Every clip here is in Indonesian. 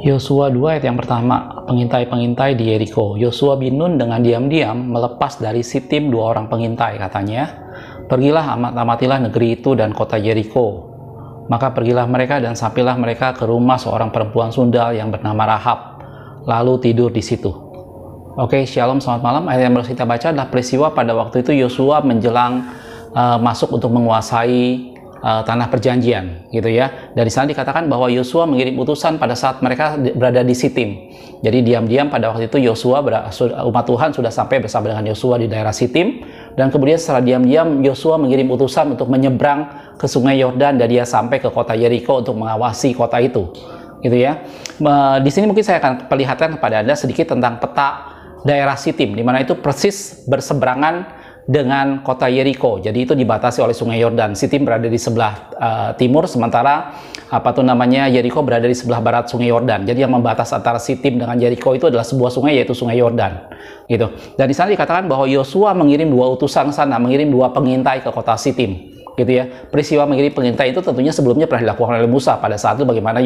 Yosua 2 ayat yang pertama, pengintai-pengintai di Yeriko. Yosua bin Nun dengan diam-diam melepas dari Sitim 2 orang pengintai, katanya, "Pergilah amatilah negeri itu dan kota Yeriko." Maka pergilah mereka dan sampailah mereka ke rumah seorang perempuan sundal yang bernama Rahab, lalu tidur di situ. Oke, shalom, selamat malam. Ayat yang baru kita baca adalah peristiwa pada waktu itu Yosua menjelang masuk untuk menguasai tanah perjanjian, gitu ya. Dari sana dikatakan bahwa Yosua mengirim utusan pada saat mereka berada di Sitim. Jadi diam-diam pada waktu itu Yosua, umat Tuhan sudah sampai bersama dengan Yosua di daerah Sitim, dan kemudian setelah diam-diam Yosua mengirim utusan untuk menyeberang ke Sungai Yordan dan dia sampai ke kota Yeriko untuk mengawasi kota itu, gitu ya. Di sini mungkin saya akan perlihatkan kepada Anda sedikit tentang peta daerah Sitim, di mana itu persis berseberangan dengan kota Yeriko. Jadi itu dibatasi oleh Sungai Yordan. Sitim berada di sebelah timur, sementara Yeriko berada di sebelah barat Sungai Yordan. Jadi yang membatas antara Sitim dengan Yeriko itu adalah sebuah sungai, yaitu Sungai Yordan. Gitu. Dan di sana dikatakan bahwa Yosua mengirim 2 utusan sana, mengirim 2 pengintai ke kota Sitim. Gitu ya. Peristiwa mengirim pengintai itu tentunya sebelumnya pernah dilakukan oleh Musa. Pada saat itu bagaimana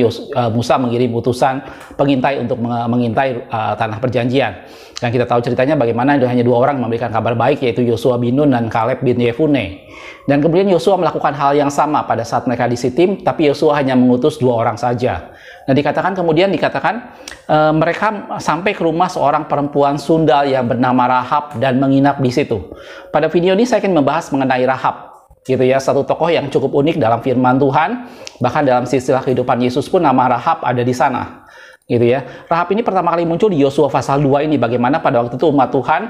Musa mengirim utusan pengintai untuk mengintai tanah perjanjian. Dan kita tahu ceritanya bagaimana hanya 2 orang memberikan kabar baik, yaitu Yosua bin Nun dan Kaleb bin Yefune. Dan kemudian Yosua melakukan hal yang sama pada saat mereka di Sitim, tapi Yosua hanya mengutus 2 orang saja. Nah, dikatakan mereka sampai ke rumah seorang perempuan sundal yang bernama Rahab dan menginap di situ. Pada video ini saya akan membahas mengenai Rahab, gitu ya, satu tokoh yang cukup unik dalam firman Tuhan. Bahkan dalam silsilah kehidupan Yesus pun nama Rahab ada di sana, gitu ya. Rahab ini pertama kali muncul di Yosua pasal 2 ini, bagaimana pada waktu itu umat Tuhan,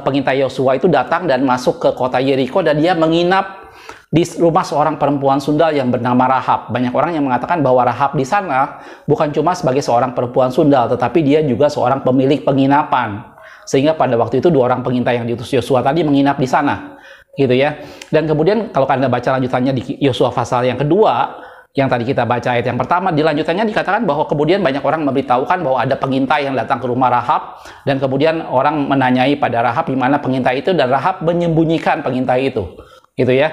pengintai Yosua itu datang dan masuk ke kota Yeriko dan dia menginap di rumah seorang perempuan sundal yang bernama Rahab. Banyak orang yang mengatakan bahwa Rahab di sana bukan cuma sebagai seorang perempuan sundal, tetapi dia juga seorang pemilik penginapan. Sehingga pada waktu itu 2 orang pengintai yang diutus Yosua tadi menginap di sana, gitu ya. Dan kemudian kalau Anda baca lanjutannya di Yosua pasal yang kedua, yang tadi kita baca ayat yang pertama, di lanjutannya dikatakan bahwa kemudian banyak orang memberitahukan bahwa ada pengintai yang datang ke rumah Rahab, dan kemudian orang menanyai pada Rahab di mana pengintai itu, dan Rahab menyembunyikan pengintai itu, gitu ya.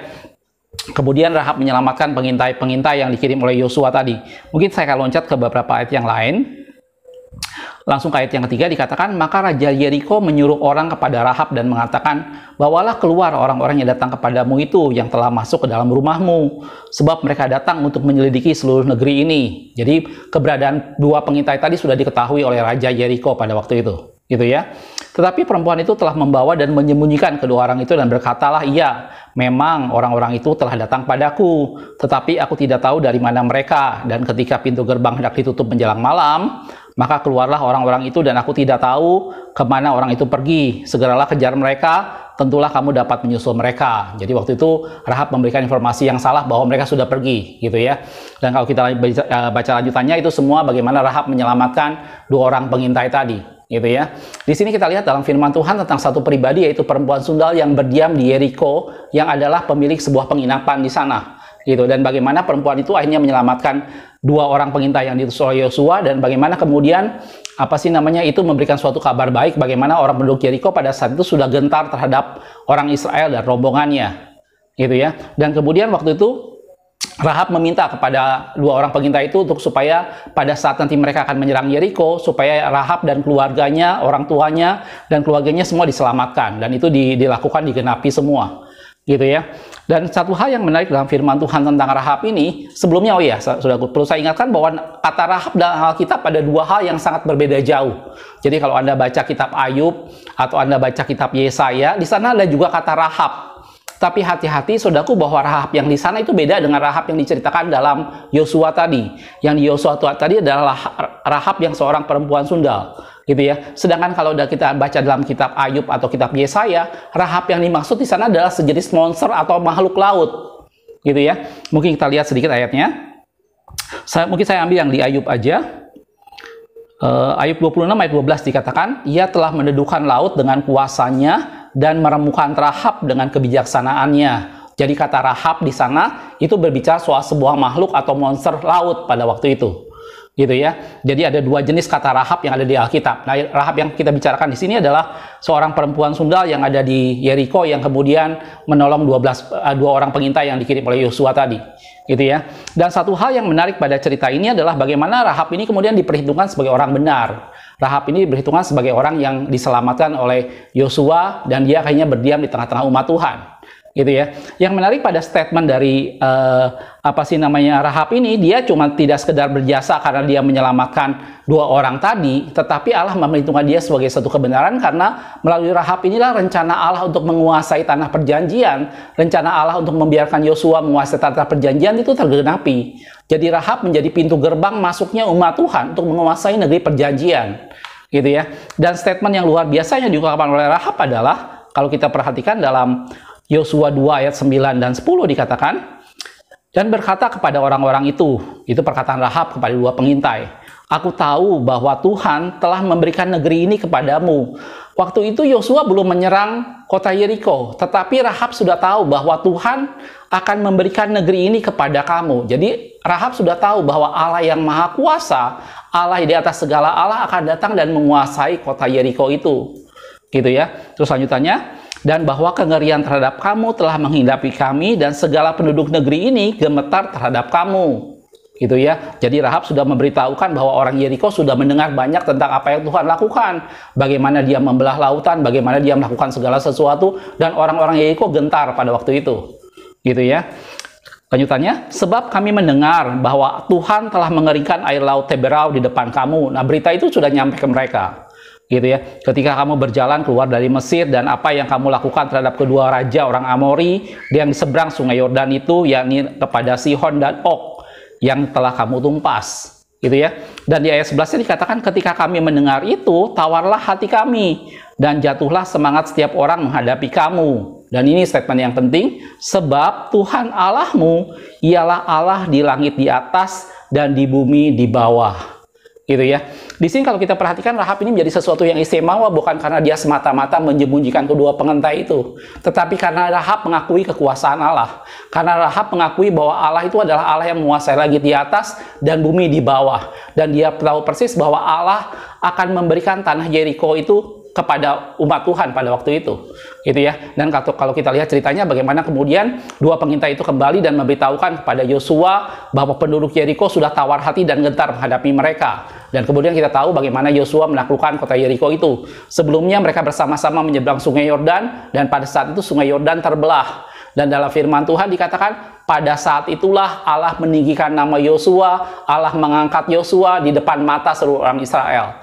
Kemudian Rahab menyelamatkan pengintai yang dikirim oleh Yosua tadi. Mungkin saya akan loncat ke beberapa ayat yang lain. Langsung ke ayat yang ketiga dikatakan, maka Raja Yeriko menyuruh orang kepada Rahab dan mengatakan, bawalah keluar orang-orang yang datang kepadamu itu yang telah masuk ke dalam rumahmu, sebab mereka datang untuk menyelidiki seluruh negeri ini. Jadi keberadaan 2 pengintai tadi sudah diketahui oleh Raja Yeriko pada waktu itu, gitu ya. Tetapi perempuan itu telah membawa dan menyembunyikan kedua orang itu dan berkatalah, iya, memang orang-orang itu telah datang padaku, tetapi aku tidak tahu dari mana mereka. Dan ketika pintu gerbang hendak ditutup menjelang malam, maka keluarlah orang-orang itu dan aku tidak tahu kemana orang itu pergi. Segeralah kejar mereka, tentulah kamu dapat menyusul mereka. Jadi waktu itu Rahab memberikan informasi yang salah bahwa mereka sudah pergi, gitu ya. Dan kalau kita baca lanjutannya, itu semua bagaimana Rahab menyelamatkan 2 orang pengintai tadi, gitu ya. Di sini kita lihat dalam firman Tuhan tentang satu pribadi, yaitu perempuan sundal yang berdiam di Yeriko, yang adalah pemilik sebuah penginapan di sana, gitu. Dan bagaimana perempuan itu akhirnya menyelamatkan 2 orang pengintai yang diutus oleh Yosua, dan bagaimana kemudian itu memberikan suatu kabar baik bagaimana orang penduduk Yeriko pada saat itu sudah gentar terhadap orang Israel dan rombongannya, gitu ya. Dan kemudian waktu itu Rahab meminta kepada 2 orang pengintai itu untuk supaya pada saat nanti mereka akan menyerang Yeriko, supaya Rahab dan keluarganya, orang tuanya dan keluarganya semua diselamatkan, dan itu dilakukan, digenapi semua, gitu ya. Dan satu hal yang menarik dalam firman Tuhan tentang Rahab ini, sebelumnya sudah perlu saya ingatkan bahwa kata Rahab dalam Alkitab pada 2 hal yang sangat berbeda jauh. Jadi kalau Anda baca kitab Ayub atau Anda baca kitab Yesaya, di sana ada juga kata Rahab. Tapi hati-hati saudaraku, bahwa Rahab yang di sana itu beda dengan Rahab yang diceritakan dalam Yosua tadi. Yang di Yosua tadi adalah Rahab yang seorang perempuan sundal, gitu ya. Sedangkan kalau kita baca dalam kitab Ayub atau kitab Yesaya, Rahab yang dimaksud di sana adalah sejenis monster atau makhluk laut, gitu ya. Mungkin kita lihat sedikit ayatnya. Mungkin saya ambil yang di Ayub aja. Ayub 26 ayat 12 dikatakan, ia telah mendudukan laut dengan kuasanya dan meremukkan Rahab dengan kebijaksanaannya. Jadi kata Rahab di sana itu berbicara soal sebuah makhluk atau monster laut pada waktu itu, gitu ya. Jadi ada dua jenis kata Rahab yang ada di Alkitab. Nah, Rahab yang kita bicarakan di sini adalah seorang perempuan sundal yang ada di Yeriko yang kemudian menolong dua orang pengintai yang dikirim oleh Yosua tadi, gitu ya. Dan satu hal yang menarik pada cerita ini adalah bagaimana Rahab ini kemudian diperhitungkan sebagai orang benar. Rahab ini diperhitungkan sebagai orang yang diselamatkan oleh Yosua dan dia akhirnya berdiam di tengah-tengah umat Tuhan, gitu ya. Yang menarik pada statement dari Rahab ini, dia cuma tidak sekedar berjasa karena dia menyelamatkan dua orang tadi, tetapi Allah memperhitungkan dia sebagai satu kebenaran karena melalui Rahab inilah rencana Allah untuk menguasai tanah perjanjian, rencana Allah untuk membiarkan Yosua menguasai tanah perjanjian itu tergenapi. Jadi Rahab menjadi pintu gerbang masuknya umat Tuhan untuk menguasai negeri perjanjian, gitu ya. Dan statement yang luar biasa yang diungkapkan oleh Rahab adalah, kalau kita perhatikan dalam Yosua 2 ayat 9 dan 10 dikatakan, dan berkata kepada orang-orang itu perkataan Rahab kepada dua pengintai, "Aku tahu bahwa Tuhan telah memberikan negeri ini kepadamu." Waktu itu Yosua belum menyerang kota Yeriko, tetapi Rahab sudah tahu bahwa Tuhan akan memberikan negeri ini kepada kamu. Jadi Rahab sudah tahu bahwa Allah yang Maha Kuasa, Allah di atas segala Allah akan datang dan menguasai kota Yeriko itu, gitu ya. Terus lanjutannya, dan bahwa kengerian terhadap kamu telah menghidapi kami dan segala penduduk negeri ini gemetar terhadap kamu, gitu ya. Jadi Rahab sudah memberitahukan bahwa orang Yeriko sudah mendengar banyak tentang apa yang Tuhan lakukan, bagaimana dia membelah lautan, bagaimana dia melakukan segala sesuatu, dan orang-orang Yeriko gentar pada waktu itu, gitu ya. Lanjutannya, sebab kami mendengar bahwa Tuhan telah mengeringkan air laut Teberau di depan kamu. Nah, berita itu sudah nyampe ke mereka, gitu ya. Ketika kamu berjalan keluar dari Mesir dan apa yang kamu lakukan terhadap kedua raja orang Amori yang di seberang sungai Yordan itu, yakni kepada Sihon dan Og yang telah kamu tumpas, gitu ya. Dan di ayat 11 dikatakan, ketika kami mendengar itu, tawarlah hati kami dan jatuhlah semangat setiap orang menghadapi kamu. Dan ini statement yang penting, sebab Tuhan Allahmu ialah Allah di langit di atas dan di bumi di bawah, gitu ya. Di sini kalau kita perhatikan, Rahab ini menjadi sesuatu yang istimewa bukan karena dia semata-mata menyembunyikan kedua pengintai itu, tetapi karena Rahab mengakui kekuasaan Allah. Karena Rahab mengakui bahwa Allah itu adalah Allah yang menguasai langit di atas dan bumi di bawah, dan dia tahu persis bahwa Allah akan memberikan tanah Yeriko itu kepada umat Tuhan pada waktu itu, gitu ya. Dan kalau kita lihat ceritanya bagaimana kemudian dua pengintai itu kembali dan memberitahukan kepada Yosua bahwa penduduk Yeriko sudah tawar hati dan gentar menghadapi mereka. Dan kemudian kita tahu bagaimana Yosua menaklukkan kota Yeriko itu. Sebelumnya mereka bersama-sama menyeberang sungai Yordan, dan pada saat itu sungai Yordan terbelah. Dan dalam firman Tuhan dikatakan, pada saat itulah Allah meninggikan nama Yosua, Allah mengangkat Yosua di depan mata seluruh orang Israel,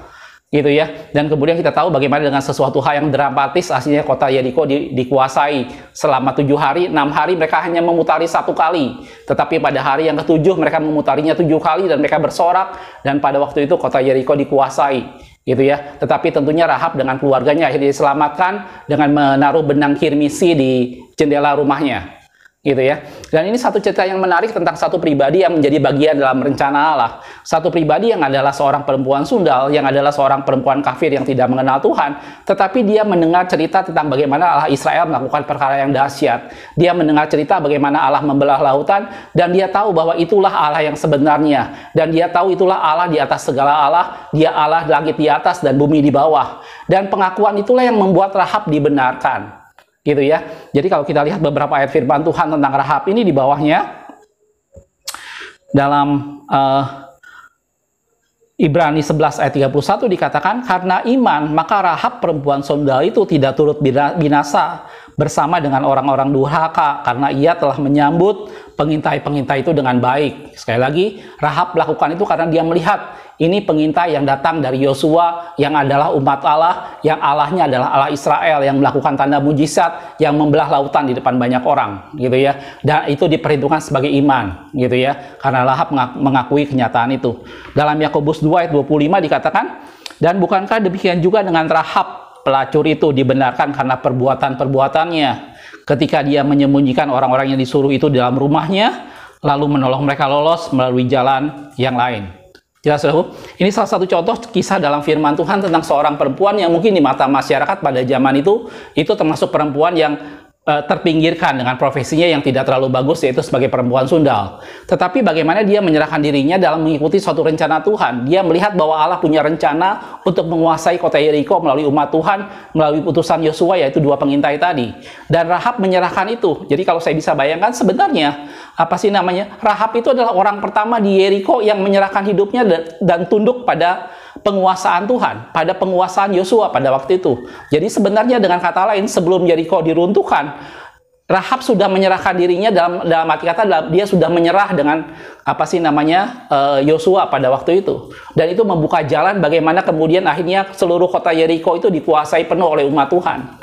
gitu ya. Dan kemudian kita tahu bagaimana dengan sesuatu hal yang dramatis, aslinya kota Yeriko dikuasai selama 7 hari, 6 hari mereka hanya memutari 1 kali, tetapi pada hari yang ke-7 mereka memutarinya 7 kali dan mereka bersorak, dan pada waktu itu kota Yeriko dikuasai, gitu ya. Tetapi tentunya Rahab dengan keluarganya akhirnya diselamatkan dengan menaruh benang kirmisi di jendela rumahnya, gitu ya. Dan ini satu cerita yang menarik tentang satu pribadi yang menjadi bagian dalam rencana Allah. Satu pribadi yang adalah seorang perempuan sundal, yang adalah seorang perempuan kafir yang tidak mengenal Tuhan, tetapi dia mendengar cerita tentang bagaimana Allah Israel melakukan perkara yang dahsyat. Dia mendengar cerita bagaimana Allah membelah lautan, dan dia tahu bahwa itulah Allah yang sebenarnya. Dan dia tahu itulah Allah di atas segala Allah, dia Allah langit di atas dan bumi di bawah. Dan pengakuan itulah yang membuat Rahab dibenarkan, gitu ya. Jadi kalau kita lihat beberapa ayat firman Tuhan tentang Rahab ini di bawahnya, dalam Ibrani 11 ayat 31 dikatakan, karena iman maka Rahab perempuan sundal itu tidak turut binasa bersama dengan orang-orang durhaka, karena ia telah menyambut pengintai-pengintai itu dengan baik. Sekali lagi, Rahab melakukan itu karena dia melihat ini pengintai yang datang dari Yosua, yang adalah umat Allah, yang Allahnya adalah Allah Israel, yang melakukan tanda mujizat, yang membelah lautan di depan banyak orang, gitu ya. Dan itu diperhitungkan sebagai iman, gitu ya, karena Rahab mengakui kenyataan itu. Dalam Yakobus 2 ayat 25 dikatakan, dan bukankah demikian juga dengan Rahab pelacur itu dibenarkan karena perbuatan-perbuatannya, ketika dia menyembunyikan orang-orang yang disuruh itu dalam rumahnya, lalu menolong mereka lolos melalui jalan yang lain. Jelas, saudaraku? Ini salah satu contoh kisah dalam firman Tuhan tentang seorang perempuan yang mungkin di mata masyarakat pada zaman itu termasuk perempuan yang terpinggirkan dengan profesinya yang tidak terlalu bagus, yaitu sebagai perempuan sundal. Tetapi bagaimana dia menyerahkan dirinya dalam mengikuti suatu rencana Tuhan. Dia melihat bahwa Allah punya rencana untuk menguasai kota Yeriko melalui umat Tuhan, melalui putusan Yosua, yaitu 2 pengintai tadi. Dan Rahab menyerahkan itu. Jadi kalau saya bisa bayangkan, sebenarnya Rahab itu adalah orang pertama di Yeriko yang menyerahkan hidupnya dan tunduk pada penguasaan Tuhan, pada penguasaan Yosua pada waktu itu. Jadi sebenarnya dengan kata lain, sebelum Yeriko diruntuhkan, Rahab sudah menyerahkan dirinya, dalam arti kata dia sudah menyerah dengan Yosua pada waktu itu. Dan itu membuka jalan bagaimana kemudian akhirnya seluruh kota Yeriko itu dikuasai penuh oleh umat Tuhan.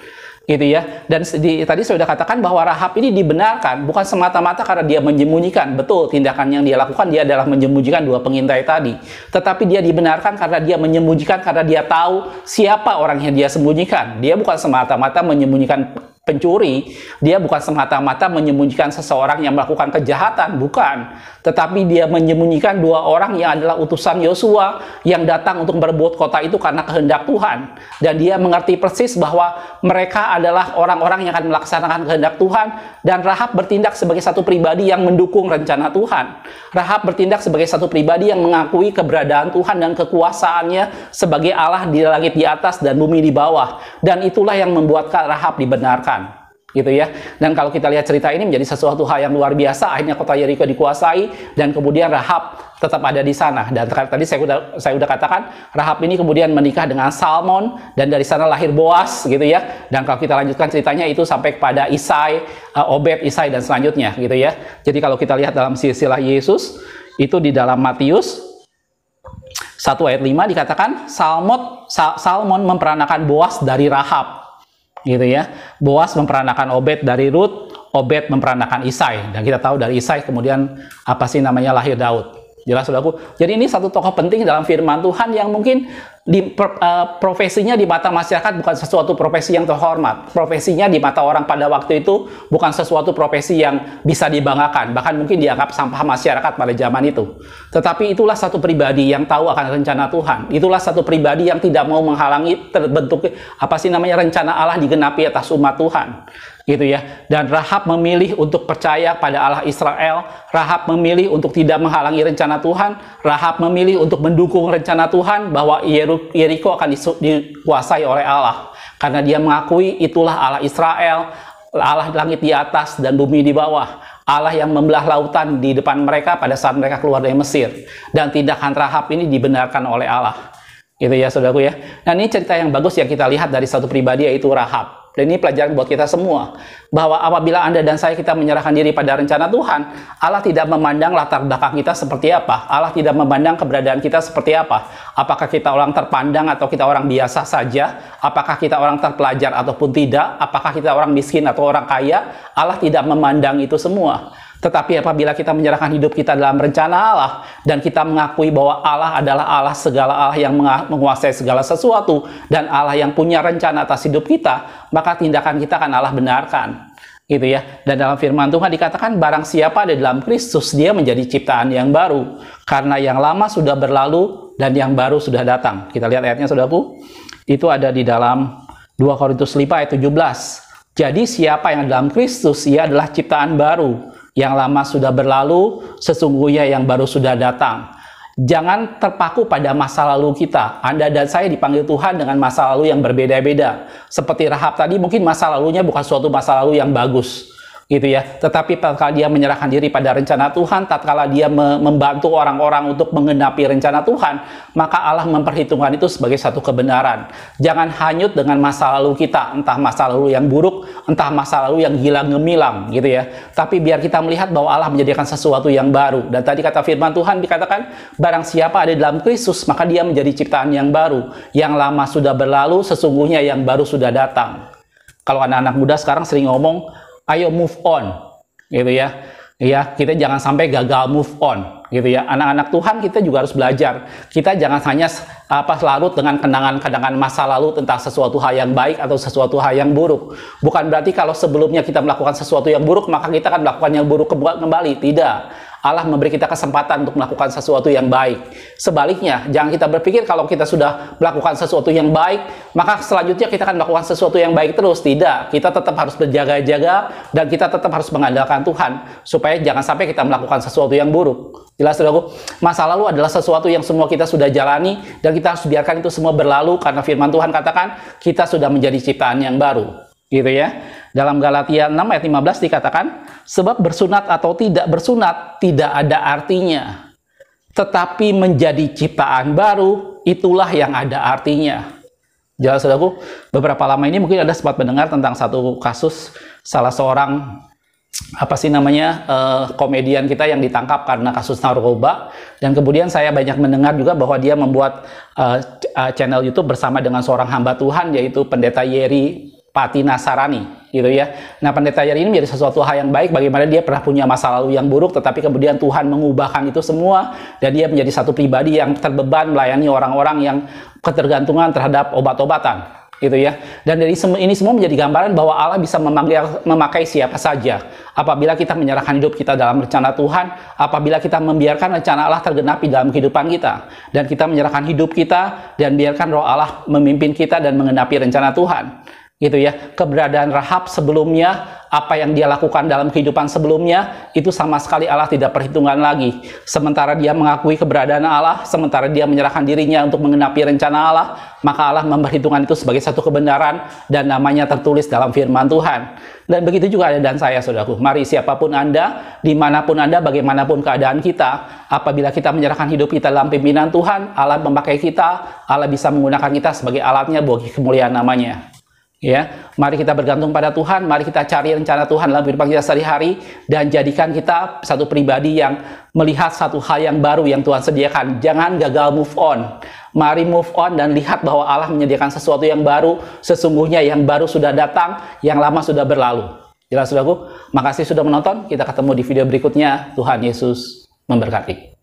Gitu ya. Dan tadi saya sudah katakan bahwa Rahab ini dibenarkan bukan semata-mata karena dia menyembunyikan. Betul, tindakan yang dia lakukan dia adalah menyembunyikan 2 pengintai tadi. Tetapi dia dibenarkan karena dia menyembunyikan, karena dia tahu siapa orang yang dia sembunyikan. Dia bukan semata-mata menyembunyikan pencuri, dia bukan semata-mata menyembunyikan seseorang yang melakukan kejahatan, bukan. Tetapi dia menyembunyikan 2 orang yang adalah utusan Yosua yang datang untuk merebut kota itu karena kehendak Tuhan. Dan dia mengerti persis bahwa mereka adalah orang-orang yang akan melaksanakan kehendak Tuhan, dan Rahab bertindak sebagai satu pribadi yang mendukung rencana Tuhan. Rahab bertindak sebagai satu pribadi yang mengakui keberadaan Tuhan dan kekuasaannya sebagai Allah di langit di atas dan bumi di bawah. Dan itulah yang membuat Rahab dibenarkan. Gitu ya. Dan kalau kita lihat cerita ini menjadi sesuatu hal yang luar biasa. Akhirnya kota Yeriko dikuasai dan kemudian Rahab tetap ada di sana. Dan tadi saya udah katakan, Rahab ini kemudian menikah dengan Salmon dan dari sana lahir Boas, gitu ya. Dan kalau kita lanjutkan ceritanya itu sampai kepada Isai, Obed, Isai dan selanjutnya, gitu ya. Jadi kalau kita lihat dalam silsilah Yesus itu di dalam Matius 1 ayat 5 dikatakan Salmon memperanakan Boas dari Rahab. Gitu ya. Boas memperanakan Obed dari Rut, Obed memperanakan Isai, dan kita tahu dari Isai kemudian lahir Daud. Jelas saudaraku. Jadi ini satu tokoh penting dalam firman Tuhan yang mungkin profesinya di mata masyarakat bukan sesuatu profesi yang terhormat. Profesinya di mata orang pada waktu itu bukan sesuatu profesi yang bisa dibanggakan, bahkan mungkin dianggap sampah masyarakat pada zaman itu. Tetapi itulah satu pribadi yang tahu akan rencana Tuhan. Itulah satu pribadi yang tidak mau menghalangi terbentuk rencana Allah digenapi atas umat Tuhan. Gitu ya. Dan Rahab memilih untuk percaya pada Allah Israel. Rahab memilih untuk tidak menghalangi rencana Tuhan. Rahab memilih untuk mendukung rencana Tuhan bahwa Yeriko akan dikuasai oleh Allah. Karena dia mengakui itulah Allah Israel, Allah langit di atas dan bumi di bawah. Allah yang membelah lautan di depan mereka pada saat mereka keluar dari Mesir. Dan tindakan Rahab ini dibenarkan oleh Allah. Gitu ya saudaraku ya. Nah ini cerita yang bagus yang kita lihat dari satu pribadi, yaitu Rahab. Dan ini pelajaran buat kita semua, bahwa apabila Anda dan saya kita menyerahkan diri pada rencana Tuhan, Allah tidak memandang latar belakang kita seperti apa. Allah tidak memandang keberadaan kita seperti apa. Apakah kita orang terpandang atau kita orang biasa saja? Apakah kita orang terpelajar ataupun tidak? Apakah kita orang miskin atau orang kaya? Allah tidak memandang itu semua. Tetapi apabila kita menyerahkan hidup kita dalam rencana Allah, dan kita mengakui bahwa Allah adalah Allah segala Allah yang menguasai segala sesuatu, dan Allah yang punya rencana atas hidup kita, maka tindakan kita akan Allah benarkan. Gitu ya. Dan dalam firman Tuhan dikatakan, barang siapa ada dalam Kristus, dia menjadi ciptaan yang baru. Karena yang lama sudah berlalu, dan yang baru sudah datang. Kita lihat ayatnya saudaraku. Itu ada di dalam 2 Korintus 5 ayat 17. Jadi siapa yang dalam Kristus, ia adalah ciptaan baru. Yang lama sudah berlalu, sesungguhnya yang baru sudah datang. Jangan terpaku pada masa lalu kita. Anda dan saya dipanggil Tuhan dengan masa lalu yang berbeda-beda. Seperti Rahab tadi, mungkin masa lalunya bukan suatu masa lalu yang bagus. Gitu ya. Tetapi tatkala dia menyerahkan diri pada rencana Tuhan, tatkala dia membantu orang-orang untuk menggenapi rencana Tuhan, maka Allah memperhitungkan itu sebagai satu kebenaran. Jangan hanyut dengan masa lalu kita, entah masa lalu yang buruk, entah masa lalu yang gila gemilang, gitu ya. Tapi biar kita melihat bahwa Allah menjadikan sesuatu yang baru. Dan tadi kata firman Tuhan dikatakan, barang siapa ada dalam Kristus, maka dia menjadi ciptaan yang baru. Yang lama sudah berlalu, sesungguhnya yang baru sudah datang. Kalau anak-anak muda sekarang sering ngomong, ayo move on, gitu ya. Ya, kita jangan sampai gagal move on, gitu ya. Anak-anak Tuhan kita juga harus belajar. Kita jangan hanya larut dengan kenangan-kenangan masa lalu tentang sesuatu hal yang baik atau sesuatu hal yang buruk. Bukan berarti kalau sebelumnya kita melakukan sesuatu yang buruk, maka kita akan melakukan yang buruk kembali. Tidak. Allah memberi kita kesempatan untuk melakukan sesuatu yang baik. Sebaliknya, jangan kita berpikir kalau kita sudah melakukan sesuatu yang baik, maka selanjutnya kita akan melakukan sesuatu yang baik terus. Tidak, kita tetap harus berjaga-jaga dan kita tetap harus mengandalkan Tuhan supaya jangan sampai kita melakukan sesuatu yang buruk. Jelas, saudaraku, masa lalu adalah sesuatu yang semua kita sudah jalani dan kita harus biarkan itu semua berlalu karena firman Tuhan katakan kita sudah menjadi ciptaan yang baru. Gitu ya. Dalam Galatia 6 ayat 15 dikatakan, sebab bersunat atau tidak bersunat tidak ada artinya, tetapi menjadi ciptaan baru itulah yang ada artinya. Jelas, saudaraku, beberapa lama ini mungkin Anda sempat mendengar tentang satu kasus salah seorang komedian kita yang ditangkap karena kasus narkoba, dan kemudian saya banyak mendengar juga bahwa dia membuat channel YouTube bersama dengan seorang hamba Tuhan, yaitu Pendeta Yeri Pati Nasarani, gitu ya. Nah, Pendeta Yeri ini menjadi sesuatu hal yang baik, bagaimana dia pernah punya masa lalu yang buruk, tetapi kemudian Tuhan mengubahkan itu semua, dan dia menjadi satu pribadi yang terbeban melayani orang-orang yang ketergantungan terhadap obat-obatan, gitu ya. Dan dari ini semua menjadi gambaran bahwa Allah bisa memakai siapa saja apabila kita menyerahkan hidup kita dalam rencana Tuhan, apabila kita membiarkan rencana Allah tergenapi dalam kehidupan kita, dan kita menyerahkan hidup kita dan biarkan Roh Allah memimpin kita dan menggenapi rencana Tuhan. Gitu ya. Keberadaan Rahab sebelumnya, apa yang dia lakukan dalam kehidupan sebelumnya, itu sama sekali Allah tidak perhitungan lagi. Sementara dia mengakui keberadaan Allah, sementara dia menyerahkan dirinya untuk menggenapi rencana Allah, maka Allah memperhitungkan itu sebagai satu kebenaran dan namanya tertulis dalam firman Tuhan. Dan begitu juga ada dan saya, saudaraku. Mari siapapun Anda, dimanapun Anda, bagaimanapun keadaan kita, apabila kita menyerahkan hidup kita dalam pimpinan Tuhan, Allah memakai kita, Allah bisa menggunakan kita sebagai alatnya bagi kemuliaan namanya. Ya, mari kita bergantung pada Tuhan, mari kita cari rencana Tuhan dalam kehidupan kita sehari-hari, dan jadikan kita satu pribadi yang melihat satu hal yang baru yang Tuhan sediakan. Jangan gagal move on. Mari move on dan lihat bahwa Allah menyediakan sesuatu yang baru. Sesungguhnya yang baru sudah datang, yang lama sudah berlalu. Jelas, saudaraku? Makasih sudah menonton. Kita ketemu di video berikutnya. Tuhan Yesus memberkati.